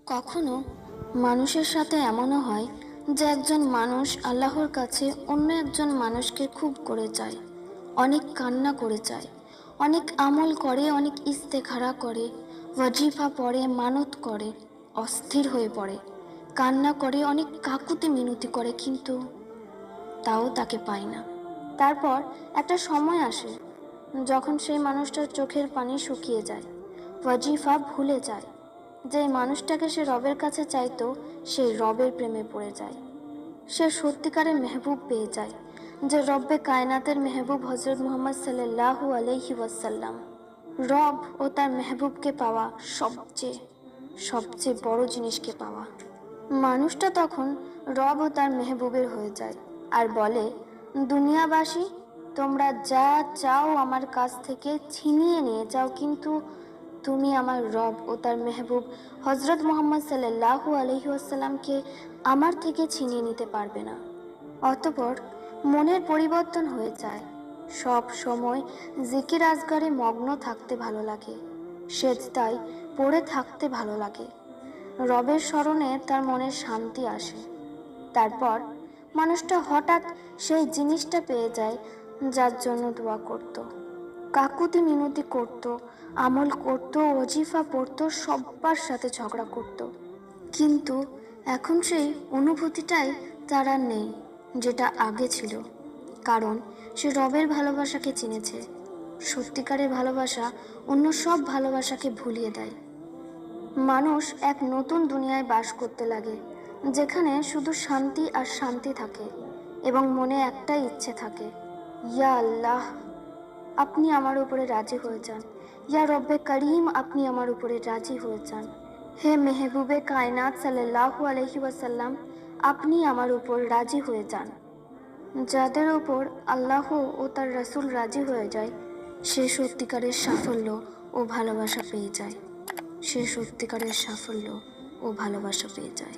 কখনো মানুষের সাথে এমনও হয় যে একজন মানুষ আল্লাহর কাছে অন্য একজন মানুষকে খুব করে চায়, অনেক কান্না করে চায়, অনেক আমল করে, অনেক ইস্তেখারা করে, ওয়াজিফা পড়ে, মানত করে, অস্থির হয়ে পড়ে, কান্না করে, অনেক কাকুতি মিনতি করে, কিন্তু তাও তাকে পায় না। তারপর একটা সময় আসে যখন সেই মানুষটার চোখের পানি শুকিয়ে যায়, ওয়াজিফা ভুলে যায়, যে মানুষটাকে সে রবের কাছে চাইতো সেই রবের প্রেমে পড়ে যায়। সে সত্যিকারের মেহবুব পেয়ে যায়, যে রব্বে কায়নাতের মেহবুব হজরত মুহাম্মদ সাল্লাল্লাহু আলাইহি ওয়াসাল্লাম। রব ও তার মেহবুবকে পাওয়া সবচেয়ে সবচেয়ে বড় জিনিসকে পাওয়া। মানুষটা তখন রব ও তার মেহবুবের হয়ে যায় আর বলে, দুনিয়াবাসী, তোমরা যা চাও আমার কাছ থেকে ছিনিয়ে নিয়ে যাও, কিন্তু তুমি আমার রব ও তার মেহবুব হজরত মুহাম্মদ সাল্লাল্লাহু আলাইহি ওয়াসাল্লামকে আমার থেকে ছিনিয়ে নিতে পারবে না। অতঃপর মনের পরিবর্তন হয়ে যায়। সব সময় জিকির আজগারে মগ্ন থাকতে ভালো লাগে, সেজদায় পড়ে থাকতে ভালো লাগে। রবের স্মরণে তার মনের শান্তি আসে। তারপর মানুষটা হঠাৎ সেই জিনিসটা পেয়ে যায় যার জন্য দোয়া করত, কাকুতি মিনতি করত, আমল করত, ওজিফা পড়ত, সবার সাথে ঝগড়া করত, কিন্তু এখন সেই অনুভূতিটাই তার আর নেই যেটা আগে ছিল। কারণ সে রবের ভালোবাসাকে চিনেছে। সত্যিকারের ভালোবাসা অন্য সব ভালোবাসাকে ভুলিয়ে দেয়। মানুষ এক নতুন দুনিয়ায় বাস করতে লাগে, যেখানে শুধু শান্তি আর শান্তি থাকে এবং মনে একটাই ইচ্ছে থাকে, ইয়া আল্লাহ, আপনি আমার উপরে রাজি হয়ে যান। ইয়া রব্বে করিম, আপনি আমার উপরে রাজি হয়ে যান। হে মেহবুবে কায়নাত সাল্লাল্লাহু আলাইহি ওয়াসাল্লাম, আপনি আমার উপর রাজি হয়ে যান। যাদের উপর আল্লাহ ও তার রাসূল রাজি হয়ে যায়, সে সত্যিকারের সাফল্য ও ভালোবাসা পেয়ে যায়। সে সত্যিকারের সাফল্য ও ভালোবাসা পেয়ে যায়।